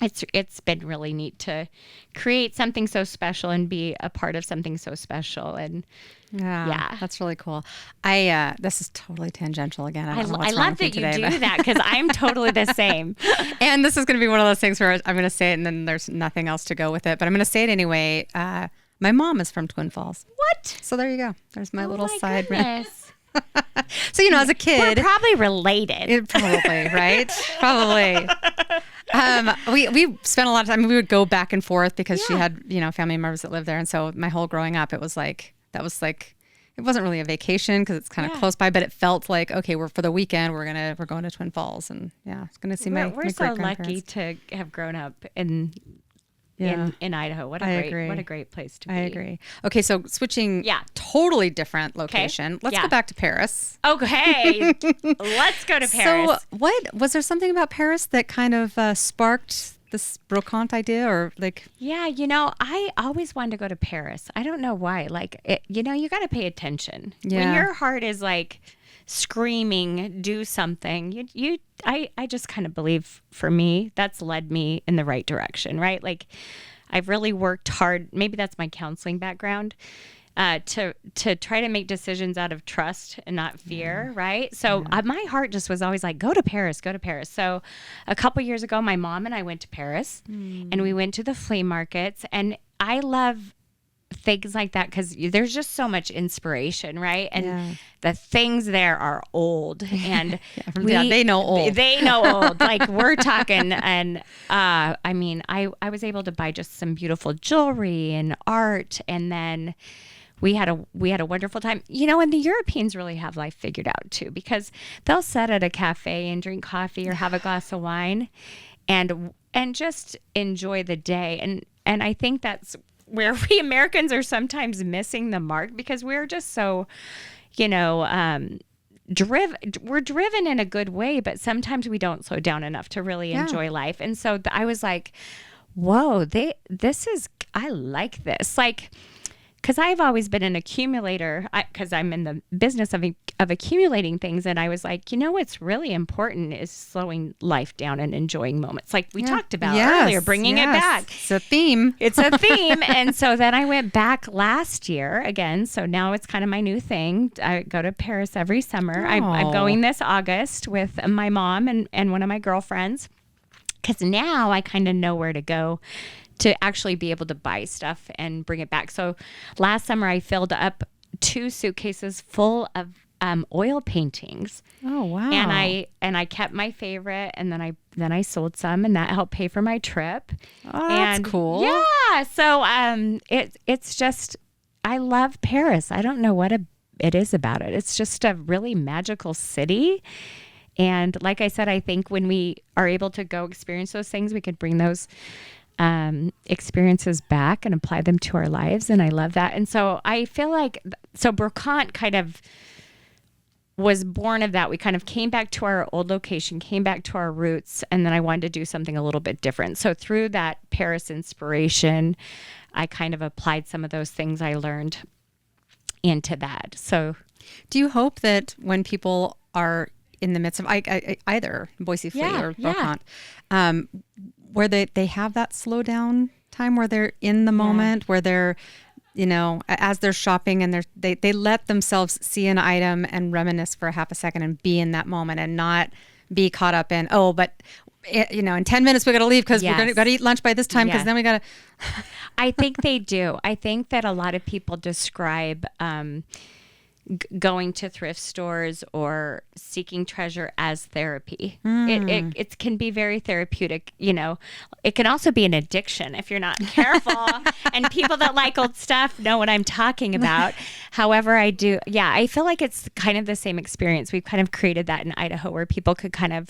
it's been really neat to create something so special and be a part of something so special. And yeah, that's really cool. This is totally tangential again. I don't know what's wrong love with that today, you do that, because I'm totally the same. And this is going to be one of those things where I'm going to say it and then there's nothing else to go with it, but I'm going to say it anyway. My mom is from Twin Falls. What? So there you go. There's my little side. Goodness. So, as a kid, we're probably related. Probably, right? Probably. We spent a lot of time. We would go back and forth because she had, family members that lived there. And so my whole growing up, it was like, it wasn't really a vacation because it's kind of close by, but it felt like, okay, we're for the weekend, we're going to Twin Falls, and going to see my We're so great-grandparents. lucky to have grown up in Idaho. What a great place to be. I agree. Okay, so switching totally different location. Let's go back to Paris. Okay. Let's go to Paris. So was there something about Paris that kind of sparked this brocante idea, or like? Yeah, I always wanted to go to Paris. I don't know why. Like, you got to pay attention. Yeah. When your heart is like screaming, do something, I just kind of believe, for me, that's led me in the right direction, right? Like, I've really worked hard. Maybe that's my counseling background, to try to make decisions out of trust and not fear, right? So my heart just was always like, go to Paris. So a couple years ago, my mom and I went to Paris, and we went to the flea markets, and I love things like that because there's just so much inspiration, right? And the things there are old, and they know old. They know old. Like, we're talking, and I was able to buy just some beautiful jewelry and art, and then we had a wonderful time. And the Europeans really have life figured out too, because they'll sit at a cafe and drink coffee or have a glass of wine, and just enjoy the day. And I think that's where we Americans are sometimes missing the mark, because we're just so, we're driven in a good way, but sometimes we don't slow down enough to really enjoy life. And so I was like, whoa, I like this. Like, because I've always been an accumulator, because I'm in the business of accumulating things. And I was like, what's really important is slowing life down and enjoying moments, like we talked about earlier, bringing it back. It's a theme. And so then I went back last year again. So now it's kind of my new thing. I go to Paris every summer. I'm going this August with my mom and one of my girlfriends, because now I kind of know where to go to actually be able to buy stuff and bring it back. So last summer I filled up 2 suitcases full of oil paintings. Oh, wow. And I kept my favorite, and then I sold some, and that helped pay for my trip. Oh, that's cool. Yeah. So it's just, I love Paris. I don't know what it is about it. It's just a really magical city. And like I said, I think when we are able to go experience those things, we could bring those experiences back and apply them to our lives. And I love that. And so I feel like, Brocante kind of was born of that. We kind of came back to our old location, came back to our roots, and then I wanted to do something a little bit different. So through that Paris inspiration, I kind of applied some of those things I learned into that. So do you hope that when people are in the midst of either Boise Flea or Brocante, where they have that slow down time, where they're in the moment, where they're as they're shopping and they let themselves see an item and reminisce for a half a second and be in that moment and not be caught up in, in 10 minutes we got to leave because we're going to eat lunch by this time because then we got to. I think they do. I think that a lot of people describe going to thrift stores or seeking treasure as therapy. It can be very therapeutic. It can also be an addiction if you're not careful. And people that like old stuff know what I'm talking about. However, I feel like it's kind of the same experience. We've kind of created that in Idaho where people could kind of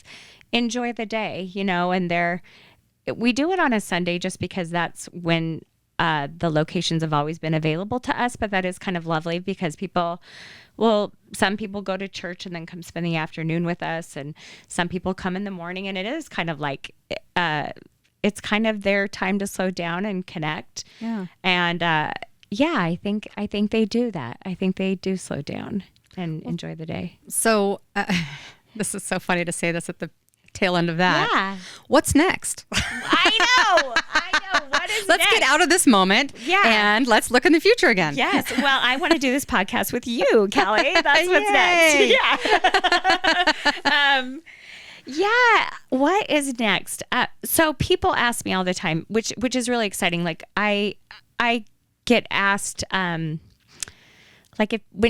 enjoy the day, and we do it on a Sunday just because that's when the locations have always been available to us, but that is kind of lovely because some people go to church and then come spend the afternoon with us, and some people come in the morning, and it is kind of like it's kind of their time to slow down and connect. Yeah. And I think they do that. I think they do slow down and enjoy the day. So this is so funny to say this at the tail end of that. Yeah. What's next? I know. What is Let's next? get out of this moment and let's look in the future again. Yes. Well, I want to do this podcast with you, Callie. That's what's Yay. next. Yeah. What is next? So people ask me all the time, which is really exciting. Like I get asked, when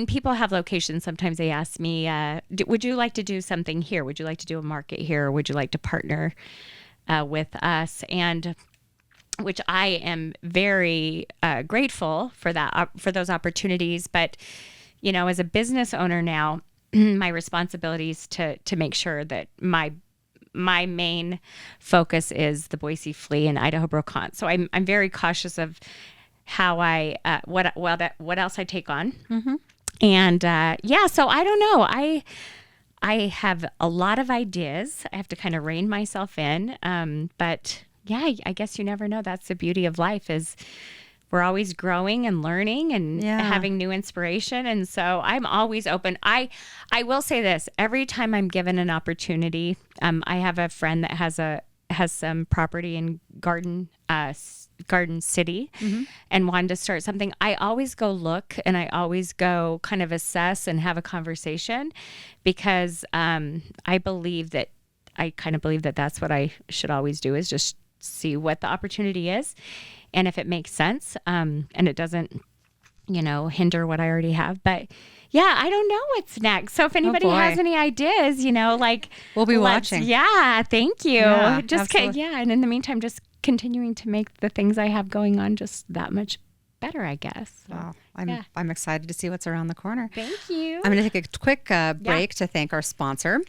people have locations, sometimes they ask me, would you like to do something here? Would you like to do a market here? Or would you like to partner with us? And which I am very grateful for for those opportunities. But, as a business owner now, my responsibility is to make sure that my main focus is the Boise Flea and Idaho Brocante. So I'm very cautious of how what else I take on. Mm-hmm. And so I don't know. I have a lot of ideas. I have to kind of rein myself in. But yeah, I guess you never know. That's the beauty of life is we're always growing and learning and having new inspiration. And so I'm always open. I will say this, every time I'm given an opportunity, I have a friend that has some property in Garden City and wanted to start something. I always go look and I always go kind of assess and have a conversation because I kind of believe that that's what I should always do is just see what the opportunity is and if it makes sense and it doesn't, hinder what I already have. But yeah, I don't know what's next. So if anybody has any ideas, we'll be watching. Yeah, thank you. Yeah, and in the meantime, just continuing to make the things I have going on just that much better, I guess. So, wow. I'm excited to see what's around the corner. Thank you. I'm going to take a quick break to thank our sponsor.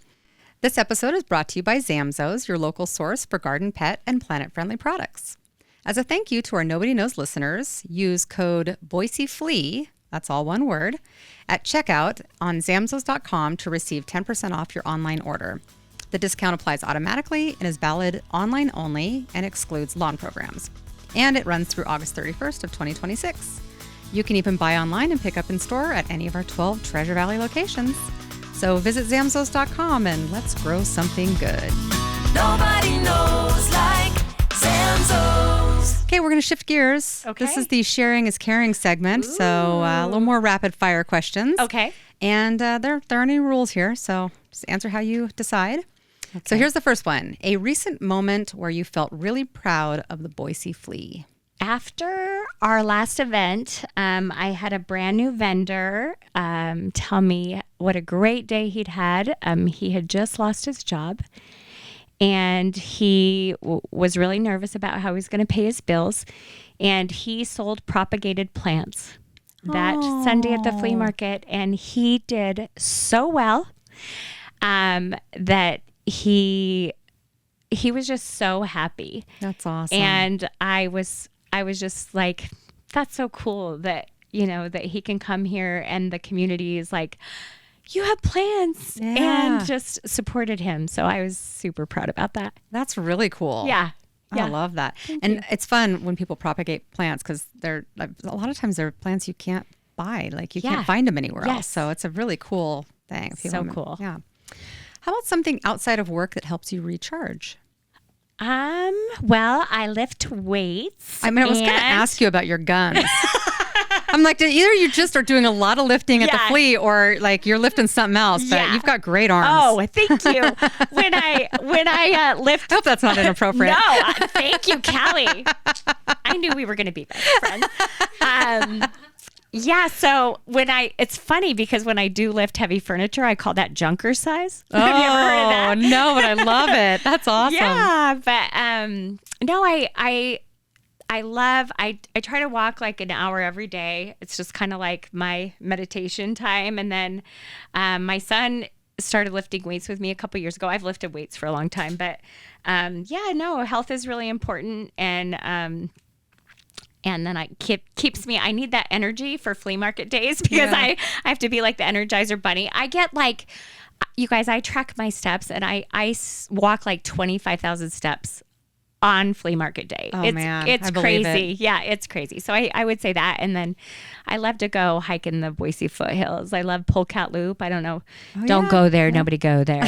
This episode is brought to you by Zamzows, your local source for garden, pet, and planet-friendly products. As a thank you to our Nobody Knowz listeners, use code Boise Flea, that's all one word, at checkout on Zamzows.com to receive 10% off your online order. The discount applies automatically and is valid online only and excludes lawn programs. And it runs through August 31st of 2026. You can even buy online and pick up in store at any of our 12 Treasure Valley locations. So visit Zamzows.com and let's grow something good. Nobody knows like Zamzows. Okay, we're going to shift gears. Okay. This is the sharing is caring segment. Ooh. So a little more rapid fire questions. Okay. And there aren't any rules here, so just answer how you decide. Okay. So here's the first one. A recent moment where you felt really proud of the Boise Flea. After our last event, I had a brand new vendor tell me what a great day he'd had. He had just lost his job and he was really nervous about how he was going to pay his bills. And he sold propagated plants that Sunday at the flea market. And he did so well that he was just so happy. That's awesome. And I was just like, that's so cool that, that he can come here and the community is like, you have plans and just supported him. So I was super proud about that. That's really cool. Yeah. I love that. And it's fun when people propagate plants because they're a lot of times they're plants you can't buy. Like you can't find them anywhere else. So it's a really cool thing. So cool. Yeah. How about something outside of work that helps you recharge? Well, I lift weights. I was going to ask you about your guns. I'm like, either you just are doing a lot of lifting at the Yeah. flea, or like you're lifting something else. But Yeah. you've got great arms. Oh, thank you. When I lift. I hope that's not inappropriate. No, thank you, Callie. I knew we were going to be best friends. Yeah, so it's funny because when I do lift heavy furniture, I call that junker size. Oh, Have you ever heard of that? no, but I love it. That's awesome. Yeah, but no, I try to walk like an hour every day. It's just kind of like my meditation time. And then my son started lifting weights with me a couple years ago. I've lifted weights for a long time, but health is really important. And then keeps me. I need that energy for flea market days because I have to be like the Energizer Bunny. I get like, you guys, I track my steps and I walk like 25,000 steps on flea market day. Oh, man. It's I believe crazy. it. Yeah, it's crazy. So I would say that. And then I love to go hike in the Boise foothills. I love Polecat Loop. I don't know. Don't go there. Nobody go there.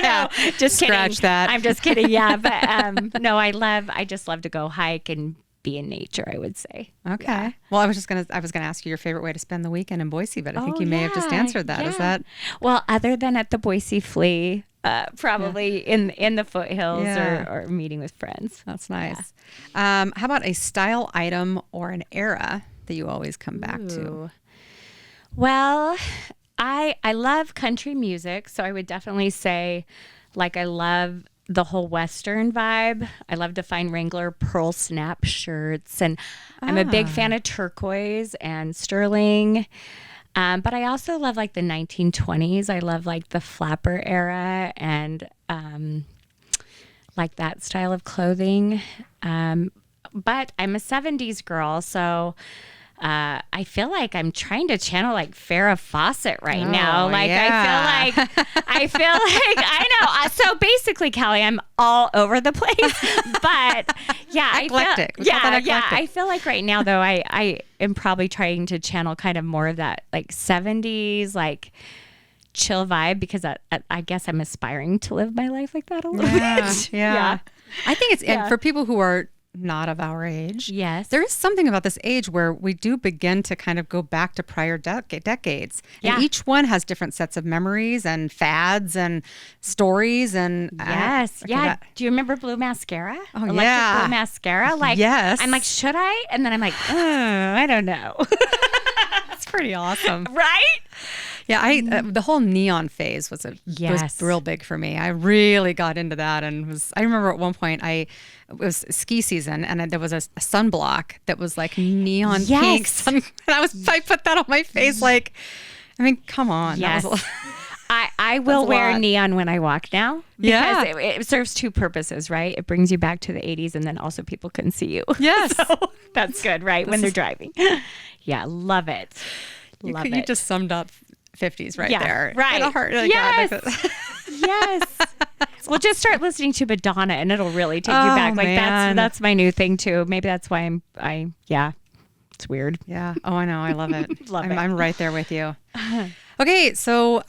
No, just Scratch kidding. that. I'm just kidding. Yeah. But no, I just love to go hike and be in nature, I would say. Okay. Yeah. Well, I was going to ask you your favorite way to spend the weekend in Boise, but I think you may have just answered that. Is that? Well, other than at the Boise Flea, probably in the foothills Yeah. or meeting with friends. That's nice. How about a style item or an era that you always come back to? Ooh. Well, I love country music, so I would definitely say like I love the whole Western vibe. I love to find Wrangler pearl snap shirts, and I'm a big fan of turquoise and sterling. But I also love like the 1920s. I love like the flapper era and like that style of clothing. But I'm a 70s girl, so I feel like I'm trying to channel like Farrah Fawcett right now. Like yeah. I feel like I know. So basically, Callie, I'm all over the place. But yeah, Eclectic. We call that eclectic. I feel like right now though, I am probably trying to channel kind of more of that like 70s like chill vibe because I guess I'm aspiring to live my life like that a little bit. Yeah. I think it's Yeah. and for people who are not of our age. Yes. There is something about this age where we do begin to kind of go back to prior decades. Yeah. And each one has different sets of memories and fads and stories. And Yes. okay, Yeah. that- Do you remember blue mascara? Oh, Electric yeah. blue mascara. Like, Yes. I'm like, should I? And then I'm like, I don't know. That's pretty awesome. Right? Yeah, the whole neon phase was Yes. real big for me. I really got into that, and I remember at one point it was ski season, and there was a sunblock that was like neon pink, Yes. and I put that on my face. Like, I mean, come on. Yes. That was I will a wear lot. neon when I walk now. Yeah. Because it serves two purposes, right? It brings you back to the 80s, and then also people can see you. Yes. So that's good, right? When they're driving. Yeah, love it. Love you it. just summed up 50s right Yeah, there. right. In a heart. Yes. Yes. Well, just start listening to Madonna and it'll really take you Oh, back. Like man. that's my new thing too. Maybe that's why it's weird. Yeah. Oh, I know. I love it. Love it. I'm right there with you. Okay, so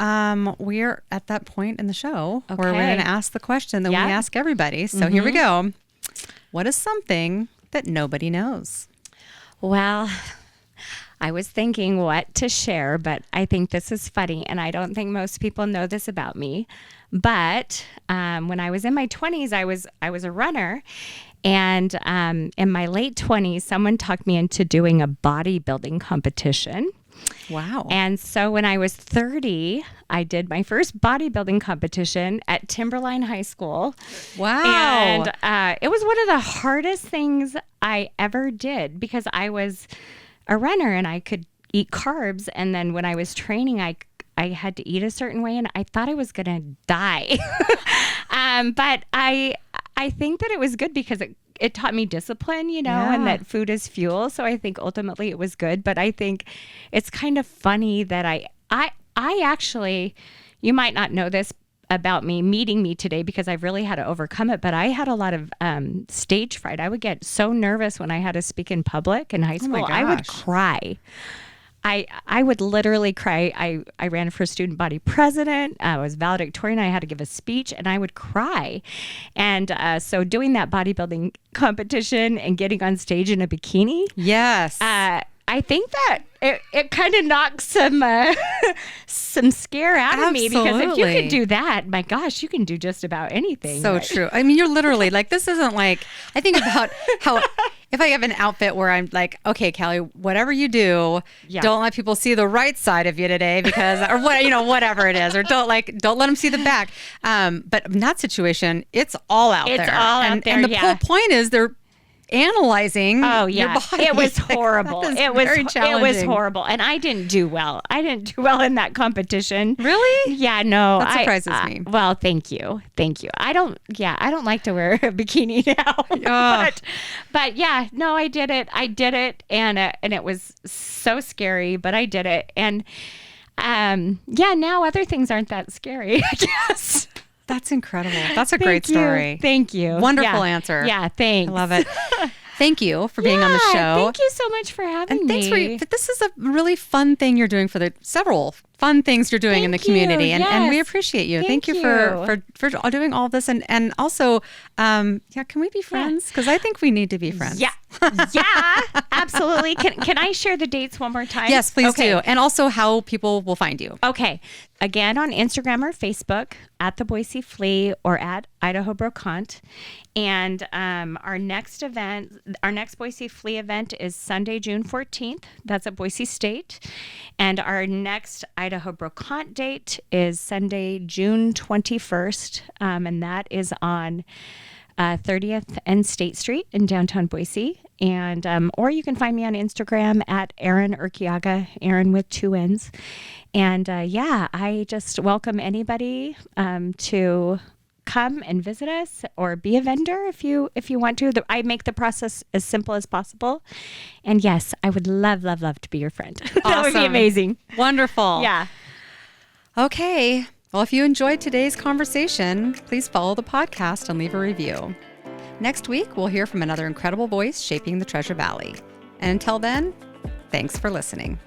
we're at that point in the show where we're Okay. going to ask the question that Yeah. we ask everybody. So here we go. What is something that nobody knows? Well, I was thinking what to share, but I think this is funny, and I don't think most people know this about me. But when I was in my 20s, I was a runner, and in my late 20s, someone talked me into doing a bodybuilding competition. Wow. And so when I was 30, I did my first bodybuilding competition at Timberline High School. Wow. And it was one of the hardest things I ever did because I was a runner and I could eat carbs. And then when I was training, I had to eat a certain way and I thought I was going to die. But I think that it was good because it taught me discipline, and that food is fuel. So I think ultimately it was good. But I think it's kind of funny that I actually, you might not know this about me meeting me today because I've really had to overcome it. But I had a lot of stage fright. I would get so nervous when I had to speak in public in high Oh my school. I would gosh. cry. I would literally cry. I ran for student body president. I was valedictorian. I had to give a speech and I would cry. And so doing that bodybuilding competition and getting on stage in a bikini, Yes. I I think that it kind of knocks some scare out of me, because if you Absolutely. can do that, my gosh, you can do just about anything. So right? true. I mean, you're literally like, this isn't like, I think about how if I have an outfit where I'm like, okay, Callie, whatever you do, Yeah. don't let people see the right side of you today, because, or what, whatever it is, or don't let them see the back. But in that situation, it's all out It's there. all out and, there, And the yeah. whole point is they're analyzing Oh your yeah, body. it was Like, horrible. that is It was very it was challenging. horrible, and I didn't do well. I didn't do well in that competition. Really? Yeah, no. That surprises me. Well, thank you. I don't like to wear a bikini now. Ugh. but yeah, no, I did it, and it was so scary, but I did it, and yeah, now other things aren't that scary, I guess. That's incredible. That's a great Thank you. story. Thank you. Wonderful Yeah. answer. Yeah, thanks. I love it. Thank you for being on the Yeah, show. Thank you so much for having And thanks me. for this is a really fun thing you're doing for the several fun things you're doing in the Thank you. community, and we Yes. appreciate you. Thank you you. for doing all this, and also can we be friends? Because I think we need to be friends. Yeah. Yeah, absolutely. Can I share the dates one more time? Yes, please Okay. do, and also how people will find you. Okay. Again, on Instagram or Facebook at the Boise Flea or at Idaho Brocante. And our next Boise Flea event is Sunday, June 14th. That's at Boise State. And our next Idaho Brocante date is Sunday, June 21st. And that is on 30th and State Street in downtown Boise. And or you can find me on Instagram at Erinn Urquiaga, Erinn with 2 N's. And yeah, I just welcome anybody to come and visit us or be a vendor if you want to. I make the process as simple as possible. And yes, I would love to be your friend. That would be Awesome. amazing. Wonderful. Yeah. Okay. Well, if you enjoyed today's conversation, please follow the podcast and leave a review. Next week, we'll hear from another incredible voice shaping the Treasure Valley. And until then, thanks for listening.